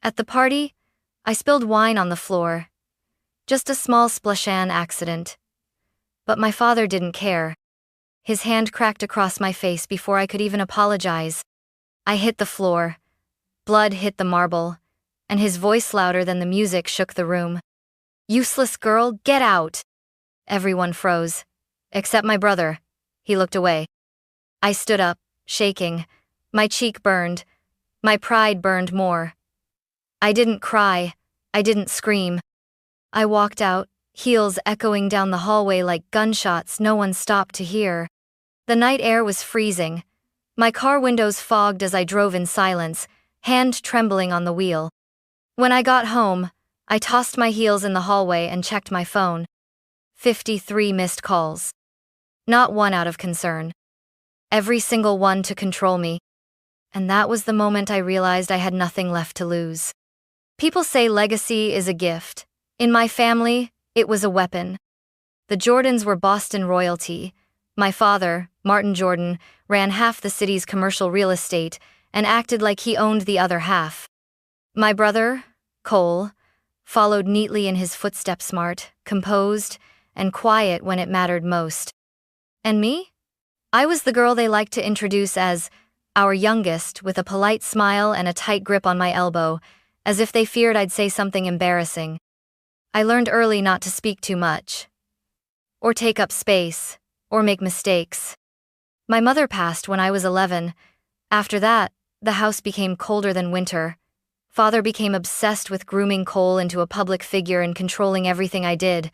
At the party, I spilled wine on the floor. Just a small splashan accident. But my father didn't care. His hand cracked across my face before I could even apologize. I hit the floor. Blood hit the marble, and his voice louder than the music shook the room. "Useless girl, get out!" Everyone froze. Except my brother. He looked away. I stood up, shaking. My cheek burned. My pride burned more. I didn't cry. I didn't scream. I walked out, heels echoing down the hallway like gunshots no one stopped to hear. The night air was freezing. My car windows fogged as I drove in silence, hand trembling on the wheel. When I got home, I tossed my heels in the hallway and checked my phone. 53 missed calls. Not one out of concern. Every single one to control me. And that was the moment I realized I had nothing left to lose. People say legacy is a gift. In my family, it was a weapon. The Jordans were Boston royalty. My father, Martin Jordan, ran half the city's commercial real estate and acted like he owned the other half. My brother, Cole, followed neatly in his footsteps, smart, composed, and quiet when it mattered most. And me? I was the girl they liked to introduce as our youngest, with a polite smile and a tight grip on my elbow, as if they feared I'd say something embarrassing. I learned early not to speak too much, or take up space, or make mistakes. My mother passed when I was 11. After that, the house became colder than winter. Father became obsessed with grooming Cole into a public figure and controlling everything I did.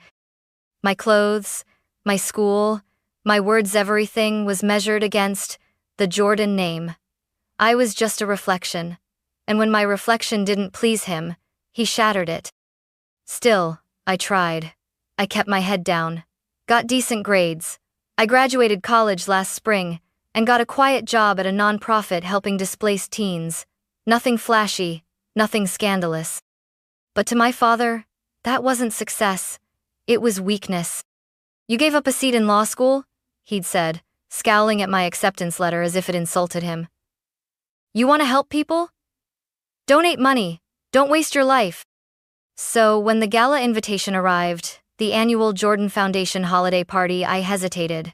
My clothes, my school, my words, everything was measured against the Jordan name. I was just a reflection, and when my reflection didn't please him, he shattered it. Still, I tried. I kept my head down, got decent grades. I graduated college last spring, and got a quiet job at a nonprofit helping displaced teens. Nothing flashy, nothing scandalous. But to my father, that wasn't success. It was weakness. "You gave up a seat in law school?" he'd said, scowling at my acceptance letter as if it insulted him. "You want to help people? Donate money. Don't waste your life." So when the gala invitation arrived, the annual Jordan Foundation holiday party, I hesitated.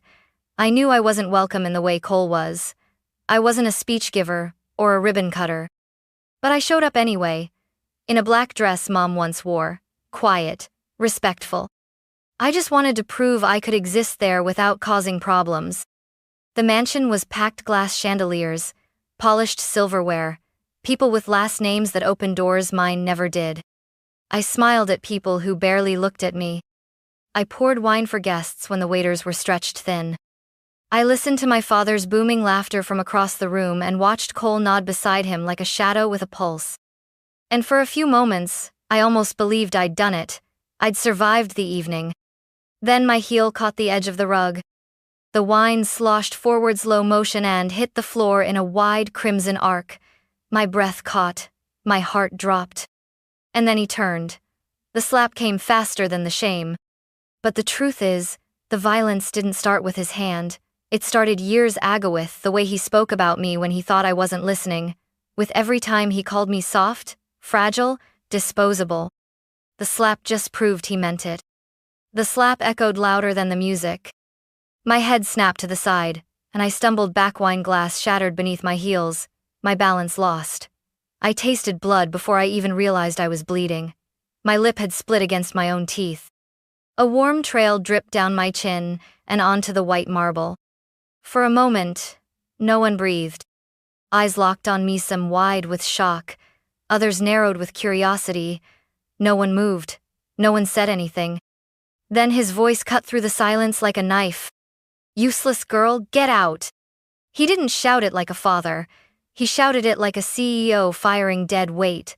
I knew I wasn't welcome in the way Cole was. I wasn't a speech giver or a ribbon cutter. But I showed up anyway, in a black dress Mom once wore, quiet, respectful. I just wanted to prove I could exist there without causing problems. The mansion was packed glass chandeliers, polished silverware, people with last names that opened doors mine never did. I smiled at people who barely looked at me. I poured wine for guests when the waiters were stretched thin. I listened to my father's booming laughter from across the room and watched Cole nod beside him like a shadow with a pulse. And for a few moments, I almost believed I'd done it. I'd survived the evening. Then my heel caught the edge of the rug. The wine sloshed forward slow motion and hit the floor in a wide crimson arc. My breath caught. My heart dropped. And then he turned. The slap came faster than the shame. But the truth is, the violence didn't start with his hand. It started years ago with the way he spoke about me when he thought I wasn't listening, with every time he called me soft, fragile, disposable. The slap just proved he meant it. The slap echoed louder than the music. My head snapped to the side, and I stumbled back, wine glass shattered beneath my heels, my balance lost. I tasted blood before I even realized I was bleeding. My lip had split against my own teeth. A warm trail dripped down my chin and onto the white marble. For a moment, no one breathed. Eyes locked on me, some wide with shock, others narrowed with curiosity. No one moved. No one said anything. Then his voice cut through the silence like a knife. "Useless girl, get out." He didn't shout it like a father. He shouted it like a CEO firing dead weight,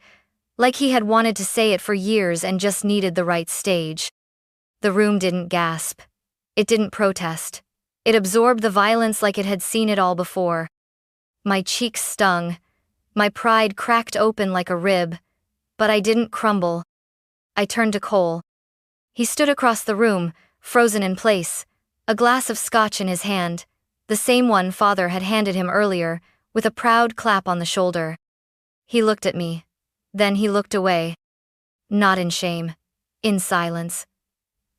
like he had wanted to say it for years and just needed the right stage. The room didn't gasp. It didn't protest. It absorbed the violence like it had seen it all before. My cheeks stung. My pride cracked open like a rib. But I didn't crumble. I turned to Cole. He stood across the room, frozen in place, a glass of scotch in his hand, the same one Father had handed him earlier, with a proud clap on the shoulder. He looked at me. Then he looked away. Not in shame. In silence.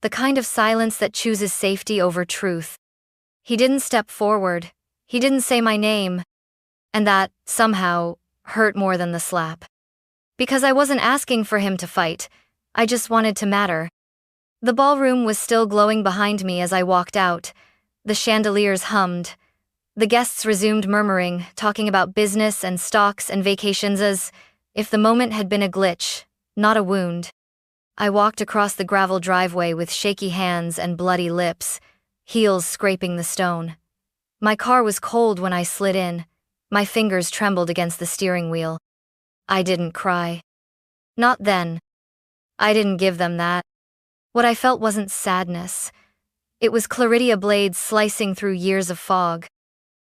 The kind of silence that chooses safety over truth. He didn't step forward. He didn't say my name. And that, somehow, hurt more than the slap. Because I wasn't asking for him to fight. I just wanted to matter. The ballroom was still glowing behind me as I walked out. The chandeliers hummed. The guests resumed murmuring, talking about business and stocks and vacations as if the moment had been a glitch, not a wound. I walked across the gravel driveway with shaky hands and bloody lips, heels scraping the stone. My car was cold when I slid in. My fingers trembled against the steering wheel. I didn't cry. Not then. I didn't give them that. What I felt wasn't sadness. It was Claridia blades slicing through years of fog.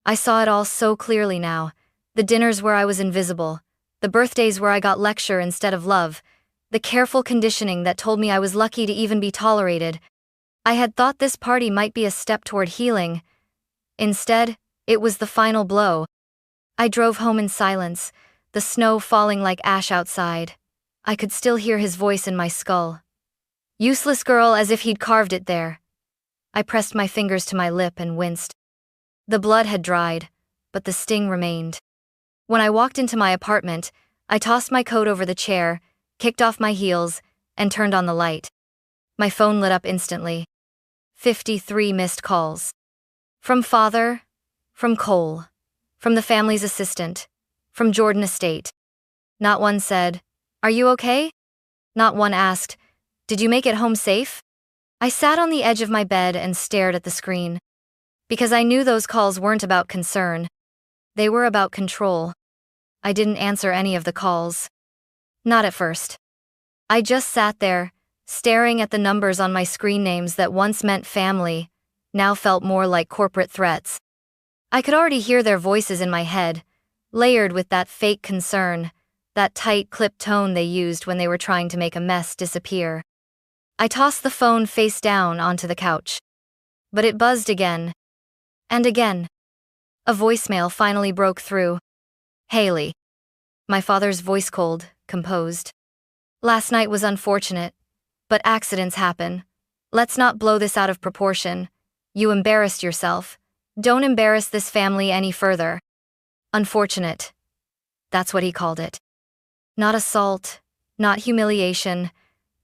I saw it all so clearly now. The dinners where I was invisible. The birthdays where I got lecture instead of love. The careful conditioning that told me I was lucky to even be tolerated. I had thought this party might be a step toward healing. Instead, it was the final blow. I drove home in silence, the snow falling like ash outside. I could still hear his voice in my skull. Useless girl, as if he'd carved it there. I pressed my fingers to my lip and winced. The blood had dried, but the sting remained. When I walked into my apartment, I tossed my coat over the chair, kicked off my heels, and turned on the light. My phone lit up instantly. 53 missed calls. From father, from Cole, from the family's assistant, from Jordan Estate. Not one said, "Are you okay?" Not one asked, "Did you make it home safe?" I sat on the edge of my bed and stared at the screen. Because I knew those calls weren't about concern. They were about control. I didn't answer any of the calls. Not at first. I just sat there, staring at the numbers on my screen. Names that once meant family, now felt more like corporate threats. I could already hear their voices in my head, layered with that fake concern, that tight clipped tone they used when they were trying to make a mess disappear. I tossed the phone face down onto the couch. But it buzzed again. And again. A voicemail finally broke through. "Haley." My father's voice, cold, composed. "Last night was unfortunate, but accidents happen. Let's not blow this out of proportion. You embarrassed yourself. Don't embarrass this family any further." Unfortunate. That's what he called it. Not assault, not humiliation,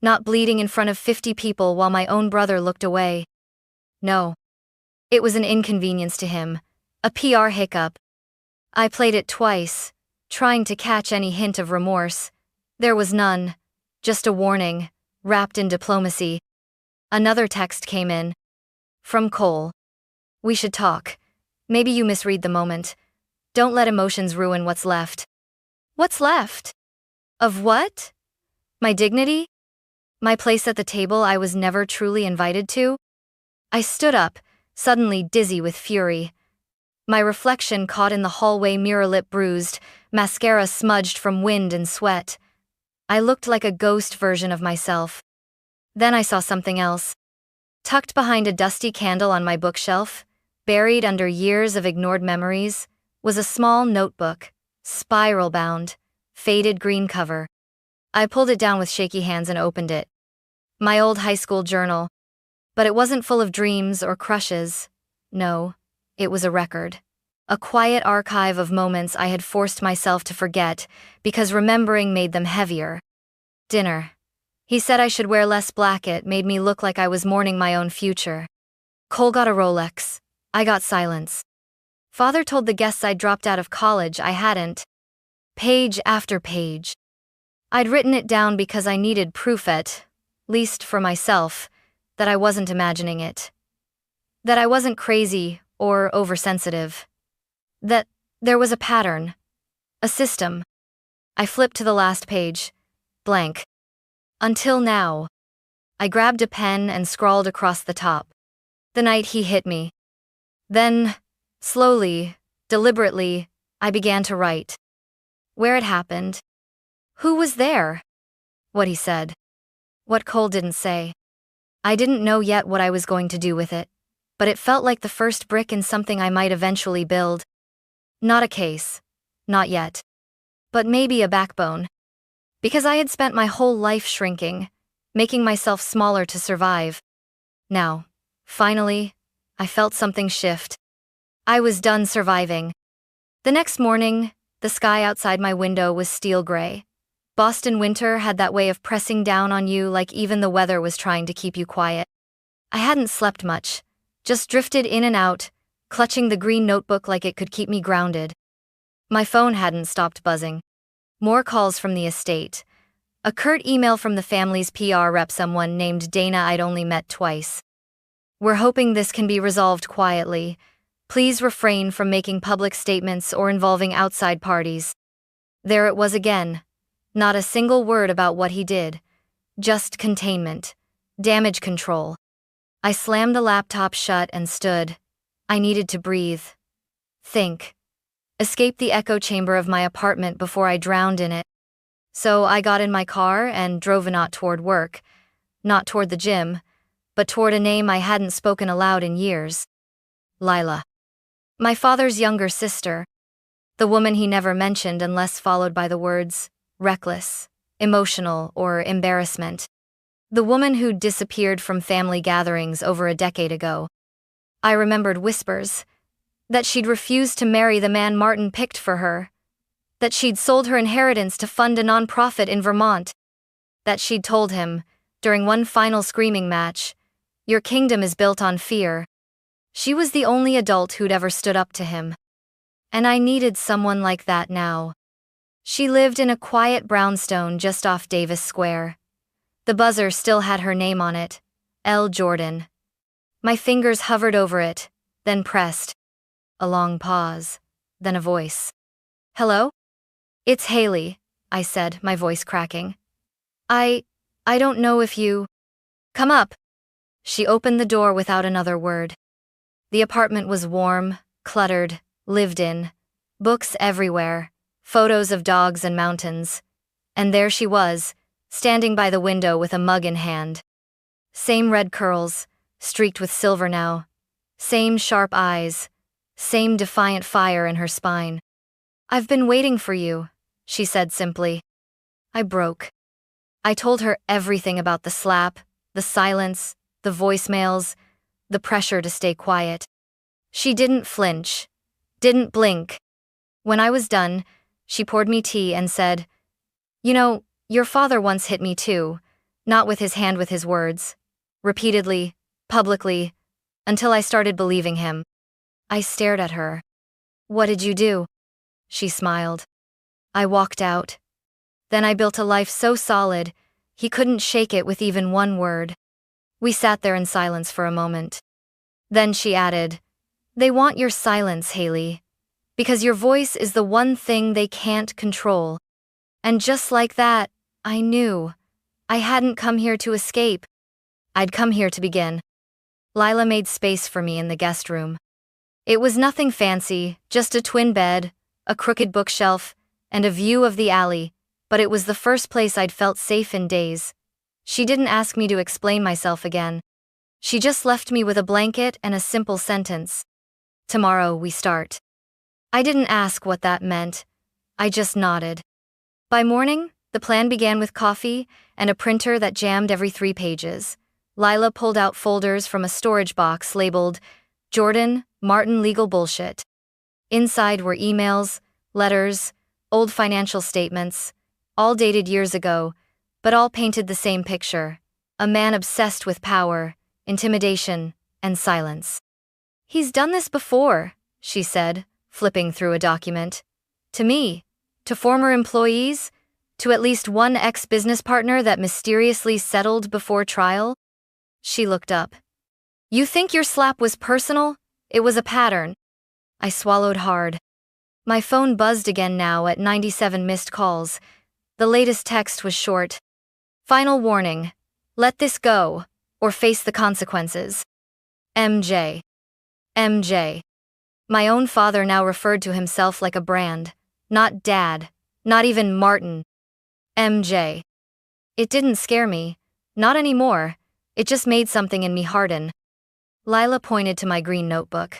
not bleeding in front of 50 people while my own brother looked away. No. It was an inconvenience to him, a PR hiccup. I played it twice, trying to catch any hint of remorse. There was none, just a warning, wrapped in diplomacy. Another text came in. From Cole. "We should talk. Maybe you misread the moment. Don't let emotions ruin what's left." What's left? Of what? My dignity? My place at the table I was never truly invited to? I stood up, suddenly dizzy with fury. My reflection caught in the hallway mirror, lip bruised, mascara smudged from wind and sweat. I looked like a ghost version of myself. Then I saw something else. Tucked behind a dusty candle on my bookshelf, buried under years of ignored memories, was a small notebook, spiral-bound, faded green cover. I pulled it down with shaky hands and opened it. My old high school journal. But it wasn't full of dreams or crushes. No, it was a record. A quiet archive of moments I had forced myself to forget because remembering made them heavier. Dinner. He said I should wear less black. It made me look like I was mourning my own future. Cole got a Rolex. I got silence. Father told the guests I'd dropped out of college. I hadn't. Page after page. I'd written it down because I needed proof, at least for myself, that I wasn't imagining it. That I wasn't crazy or oversensitive. That there was a pattern. A system. I flipped to the last page. Blank. Until now. I grabbed a pen and scrawled across the top. The night he hit me. Then, slowly, deliberately, I began to write. Where it happened. Who was there? What he said. What Cole didn't say. I didn't know yet what I was going to do with it, but it felt like the first brick in something I might eventually build. Not a case. Not yet. But maybe a backbone. Because I had spent my whole life shrinking, making myself smaller to survive. Now, finally, I felt something shift. I was done surviving. The next morning, the sky outside my window was steel gray. Boston winter had that way of pressing down on you like even the weather was trying to keep you quiet. I hadn't slept much, just drifted in and out, clutching the green notebook like it could keep me grounded. My phone hadn't stopped buzzing. More calls from the estate. A curt email from the family's PR rep, someone named Dana I'd only met twice. We're hoping this can be resolved quietly. Please refrain from making public statements or involving outside parties. There it was again. Not a single word about what he did. Just containment. Damage control. I slammed the laptop shut and stood. I needed to breathe. Think. Escape the echo chamber of my apartment before I drowned in it. So I got in my car and drove not toward work, not toward the gym, but toward a name I hadn't spoken aloud in years. Lila. My father's younger sister. The woman he never mentioned unless followed by the words, reckless, emotional, or embarrassment. The woman who'd disappeared from family gatherings over a decade ago. I remembered whispers. That she'd refused to marry the man Martin picked for her. That she'd sold her inheritance to fund a nonprofit in Vermont. That she'd told him, during one final screaming match, "Your kingdom is built on fear." She was the only adult who'd ever stood up to him. And I needed someone like that now. She lived in a quiet brownstone just off Davis Square. The buzzer still had her name on it, L. Jordan. My fingers hovered over it, then pressed. A long pause, then a voice. Hello? It's Haley, I said, my voice cracking. I don't know if you... Come up. She opened the door without another word. The apartment was warm, cluttered, lived in. Books everywhere. Photos of dogs and mountains. And there she was, standing by the window with a mug in hand. Same red curls, streaked with silver now. Same sharp eyes. Same defiant fire in her spine. I've been waiting for you, she said simply. I broke. I told her everything about the slap, the silence, the voicemails, the pressure to stay quiet. She didn't flinch. Didn't blink. When I was done, she poured me tea and said, "You know, your father once hit me too, not with his hand, with his words. Repeatedly, publicly, until I started believing him." I stared at her. "What did you do?" She smiled. I walked out. Then I built a life so solid, he couldn't shake it with even one word. We sat there in silence for a moment. Then she added, "They want your silence, Haley. Because your voice is the one thing they can't control." And just like that, I knew. I hadn't come here to escape. I'd come here to begin. Lila made space for me in the guest room. It was nothing fancy, just a twin bed, a crooked bookshelf, and a view of the alley, but it was the first place I'd felt safe in days. She didn't ask me to explain myself again. She just left me with a blanket and a simple sentence. "Tomorrow we start." I didn't ask what that meant. I just nodded. By morning, the plan began with coffee and a printer that jammed every 3 pages. Lila pulled out folders from a storage box labeled Jordan, Martin Legal Bullshit. Inside were emails, letters, old financial statements, all dated years ago, but all painted the same picture. A man obsessed with power, intimidation, and silence. "He's done this before," she said, flipping through a document. "To me, to former employees, to at least one ex-business partner that mysteriously settled before trial." She looked up. "You think your slap was personal? It was a pattern." I swallowed hard. My phone buzzed again now at 97 missed calls. The latest text was short. "Final warning. Let this go, or face the consequences. MJ." MJ. My own father now referred to himself like a brand. Not Dad. Not even Martin. MJ. It didn't scare me. Not anymore. It just made something in me harden. Lila pointed to my green notebook.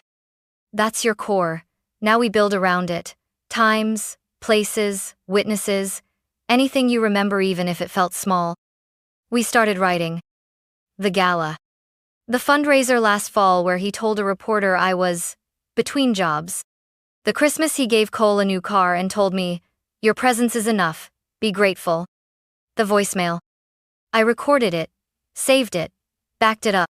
"That's your core. Now we build around it. Times, places, witnesses, Anything you remember, even if it felt small. We started writing. The gala. The fundraiser last fall where he told a reporter I was between jobs. The Christmas he gave Cole a new car and told me, "Your presence is enough, be grateful." The voicemail. I recorded it, saved it, backed it up.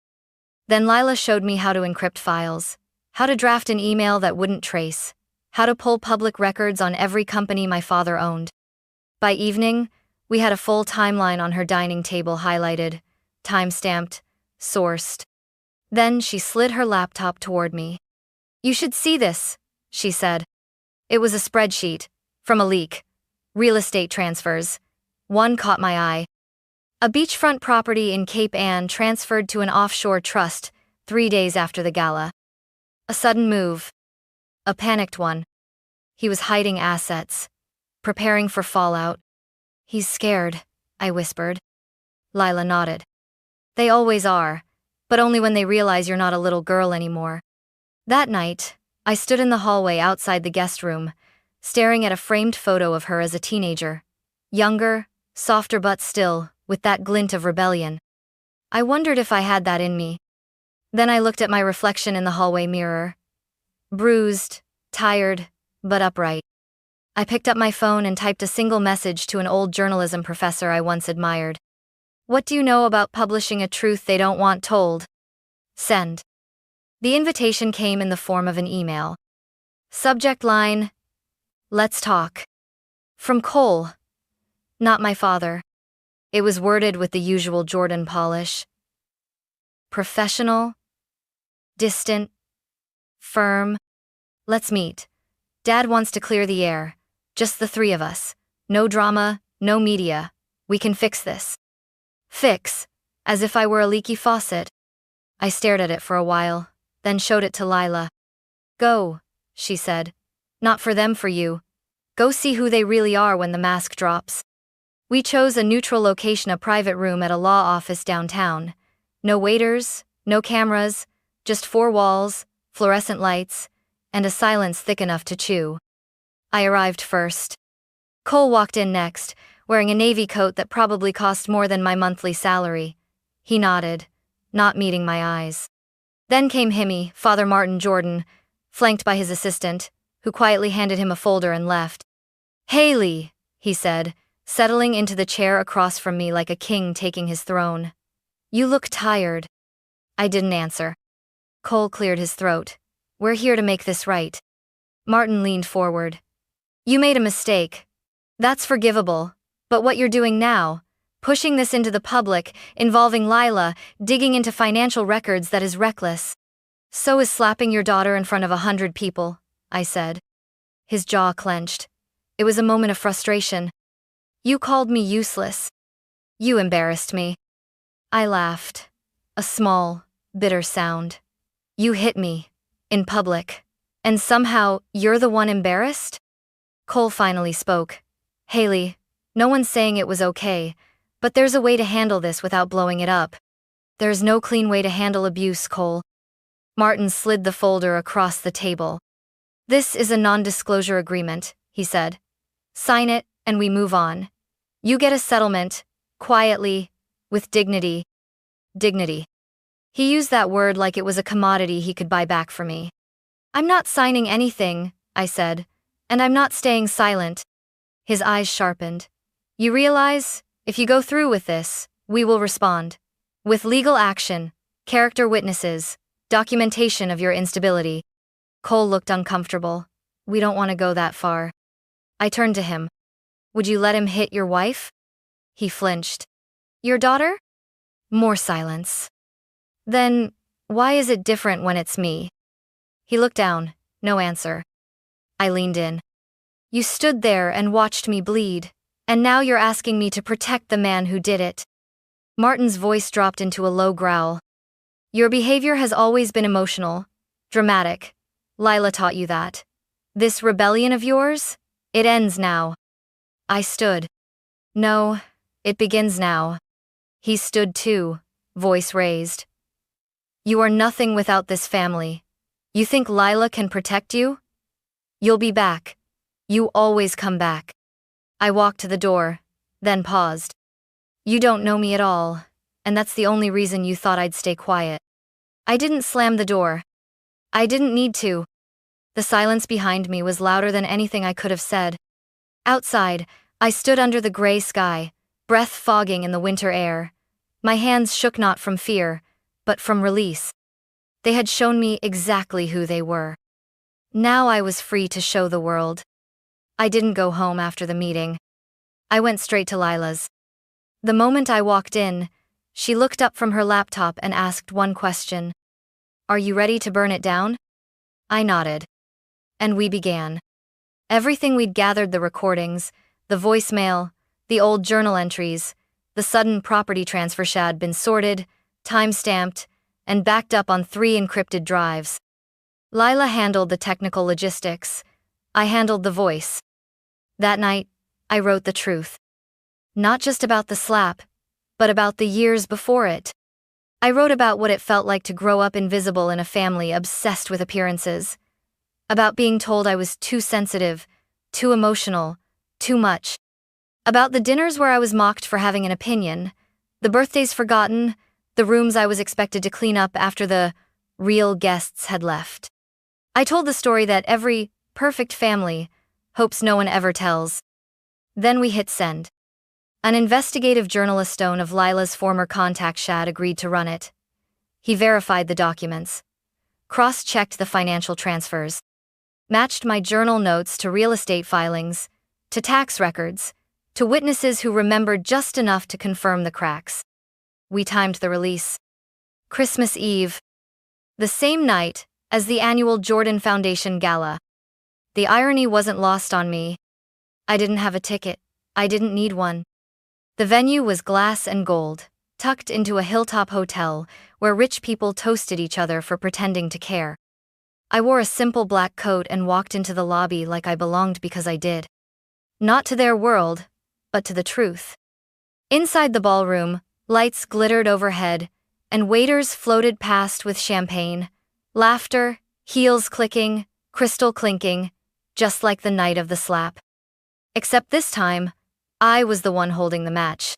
Then Lila showed me how to encrypt files, how to draft an email that wouldn't trace, how to pull public records on every company my father owned. By evening, we had a full timeline on her dining table, highlighted, time-stamped, sourced. Then she slid her laptop toward me. "You should see this," she said. It was a spreadsheet, from a leak. Real estate transfers. One caught my eye. A beachfront property in Cape Ann transferred to an offshore trust 3 days after the gala. A sudden move. A panicked one. He was hiding assets, preparing for fallout. "He's scared," I whispered. Lila nodded. "They always are, but only when they realize you're not a little girl anymore." That night, I stood in the hallway outside the guest room, staring at a framed photo of her as a teenager. Younger, softer, but still, with that glint of rebellion. I wondered if I had that in me. Then I looked at my reflection in the hallway mirror. Bruised, tired, but upright. I picked up my phone and typed a single message to an old journalism professor I once admired. "What do you know about publishing a truth they don't want told?" Send. The invitation came in the form of an email. Subject line: "Let's talk." From Cole. Not my father. It was worded with the usual Jordan polish. Professional. Distant. Firm. "Let's meet. Dad wants to clear the air. Just the three of us. No drama, no media. We can fix this." Fix, as if I were a leaky faucet. I stared at it for a while, then showed it to Lila. "Go," she said. "Not for them, for you. Go see who they really are when the mask drops." We chose a neutral location, a private room at a law office downtown. No waiters, no cameras, just 4 walls, fluorescent lights, and a silence thick enough to chew. I arrived first. Cole walked in next, wearing a navy coat that probably cost more than my monthly salary. He nodded, not meeting my eyes. Then came Himmy, Father Martin Jordan, flanked by his assistant, who quietly handed him a folder and left. "Haley," he said, settling into the chair across from me like a king taking his throne. "You look tired." I didn't answer. Cole cleared his throat. "We're here to make this right." Martin leaned forward. "You made a mistake. That's forgivable. But what you're doing now, pushing this into the public, involving Lila, digging into financial records, that is reckless." "So is slapping your daughter in front of 100 people, I said. His jaw clenched. It was a moment of frustration. "You called me useless. You embarrassed me." I laughed. A small, bitter sound. "You hit me. In public. And somehow, you're the one embarrassed?" Cole finally spoke. "Haley, no one's saying it was okay, but there's a way to handle this without blowing it up." "There's no clean way to handle abuse, Cole." Martin slid the folder across the table. "This is a non-disclosure agreement," he said. "Sign it, and we move on. You get a settlement, quietly, with dignity." Dignity. He used that word like it was a commodity he could buy back for me. "I'm not signing anything," I said, "and I'm not staying silent." His eyes sharpened. "You realize, if you go through with this, we will respond. With legal action, character witnesses, documentation of your instability." Cole looked uncomfortable. "We don't want to go that far." I turned to him. "Would you let him hit your wife?" He flinched. "Your daughter?" More silence. "Then, why is it different when it's me?" He looked down, no answer. I leaned in. "You stood there and watched me bleed, and now you're asking me to protect the man who did it." Martin's voice dropped into a low growl. "Your behavior has always been emotional, dramatic. Lila taught you that. This rebellion of yours? It ends now." I stood. "No, it begins now." He stood too, voice raised. "You are nothing without this family. You think Lila can protect you? You'll be back. You always come back." I walked to the door, then paused. You don't know me at all, and that's the only reason you thought I'd stay quiet. I didn't slam the door. I didn't need to. The silence behind me was louder than anything I could have said. Outside, I stood under the gray sky, breath fogging in the winter air. My hands shook not from fear, but from release. They had shown me exactly who they were. Now I was free to show the world. I didn't go home after the meeting. I went straight to Lila's. The moment I walked in, she looked up from her laptop and asked one question. Are you ready to burn it down? I nodded. And we began. Everything we'd gathered, the recordings, the voicemail, the old journal entries, the sudden property transfer had been sorted, time-stamped, and backed up on 3 encrypted drives. Lila handled the technical logistics. I handled the voice. That night, I wrote the truth. Not just about the slap, but about the years before it. I wrote about what it felt like to grow up invisible in a family obsessed with appearances. About being told I was too sensitive, too emotional, too much. About the dinners where I was mocked for having an opinion, the birthdays forgotten, the rooms I was expected to clean up after the real guests had left. I told the story that every perfect family hopes no one ever tells. Then we hit send. An investigative journalist Stone of Lila's former contact Shad agreed to run it. He verified the documents, cross-checked the financial transfers, matched my journal notes to real estate filings, to tax records, to witnesses who remembered just enough to confirm the cracks. We timed the release. Christmas Eve, the same night as the annual Jordan Foundation Gala. The irony wasn't lost on me. I didn't have a ticket. I didn't need one. The venue was glass and gold, tucked into a hilltop hotel where rich people toasted each other for pretending to care. I wore a simple black coat and walked into the lobby like I belonged because I did. Not to their world, but to the truth. Inside the ballroom, lights glittered overhead, and waiters floated past with champagne, laughter, heels clicking, crystal clinking, just like the night of the slap. Except this time, I was the one holding the match.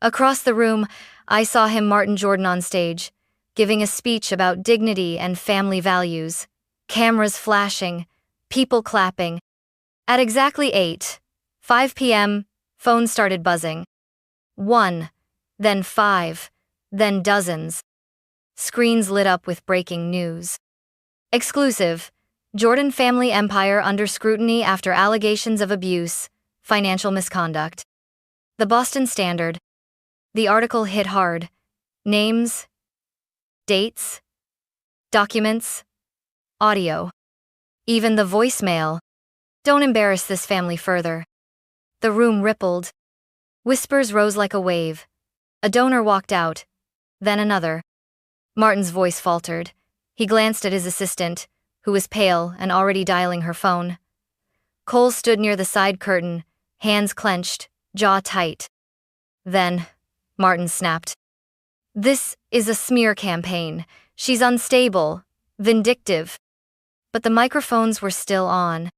Across the room, I saw him, Martin Jordan, on stage, giving a speech about dignity and family values, cameras flashing, people clapping. At exactly 5 p.m., phones started buzzing. 1, then 5, then dozens. Screens lit up with breaking news. Exclusive: Jordan family empire under scrutiny after allegations of abuse, financial misconduct. The Boston Standard. The article hit hard. Names, dates, documents, audio. Even the voicemail. Don't embarrass this family further. The room rippled. Whispers rose like a wave. A donor walked out. Then another. Martin's voice faltered. He glanced at his assistant, who was pale and already dialing her phone. Cole stood near the side curtain, hands clenched, jaw tight. Then, Martin snapped. This is a smear campaign. She's unstable, vindictive. But the microphones were still on.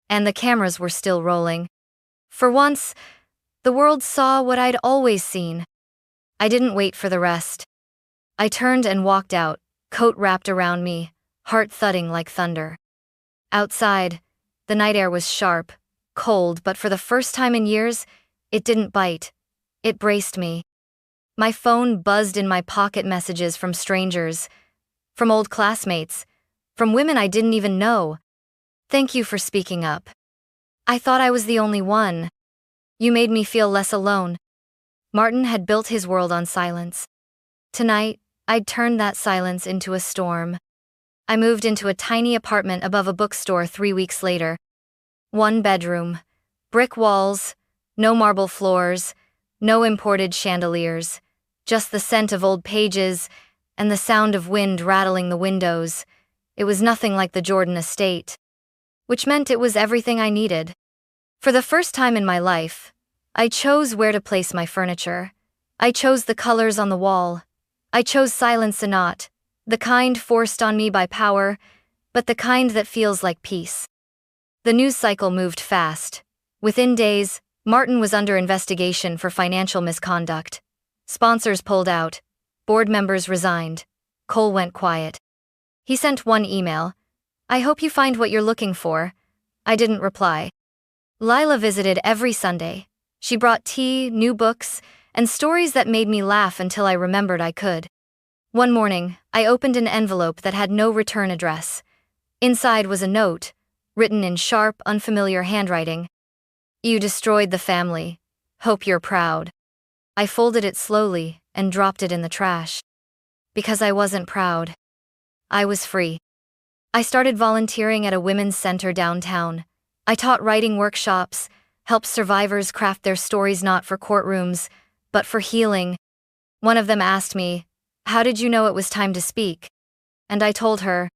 And the cameras were still rolling. For once, the world saw what I'd always seen. I didn't wait for the rest. I turned and walked out, coat wrapped around me, heart thudding like thunder. Outside, the night air was sharp, cold, but for the first time in years, it didn't bite. It braced me. My phone buzzed in my pocket, messages from strangers, from old classmates, from women I didn't even know. Thank you for speaking up. I thought I was the only one. You made me feel less alone. Martin had built his world on silence. Tonight, I'd turned that silence into a storm. I moved into a tiny apartment above a bookstore 3 weeks later. 1 bedroom, brick walls, no marble floors, no imported chandeliers, just the scent of old pages and the sound of wind rattling the windows. It was nothing like the Jordan estate, which meant it was everything I needed. For the first time in my life, I chose where to place my furniture. I chose the colors on the wall. I chose silence, and not the kind forced on me by power, but the kind that feels like peace. The news cycle moved fast. Within days, Martin was under investigation for financial misconduct. Sponsors pulled out. Board members resigned. Cole went quiet. He sent one email. "I hope you find what you're looking for." I didn't reply. Lila visited every Sunday. She brought tea, new books, and stories that made me laugh until I remembered I could. One morning, I opened an envelope that had no return address. Inside was a note, written in sharp, unfamiliar handwriting. "You destroyed the family. Hope you're proud." I folded it slowly and dropped it in the trash. Because I wasn't proud. I was free. I started volunteering at a women's center downtown. I taught writing workshops, helped survivors craft their stories not for courtrooms, but for healing. One of them asked me, "How did you know it was time to speak?" And I told her,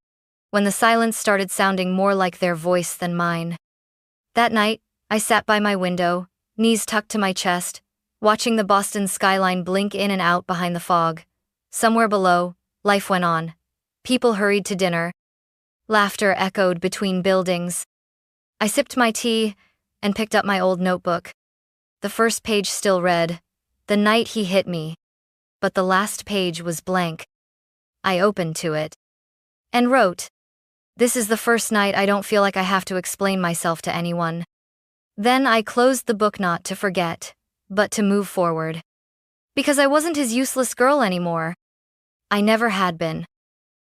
when the silence started sounding more like their voice than mine. That night, I sat by my window, knees tucked to my chest, watching the Boston skyline blink in and out behind the fog. Somewhere below, life went on. People hurried to dinner. Laughter echoed between buildings. I sipped my tea and picked up my old notebook. The first page still read, "The night he hit me." But the last page was blank. I opened to it and wrote, "This is the first night I don't feel like I have to explain myself to anyone." Then I closed the book not to forget, but to move forward. Because I wasn't his useless girl anymore. I never had been.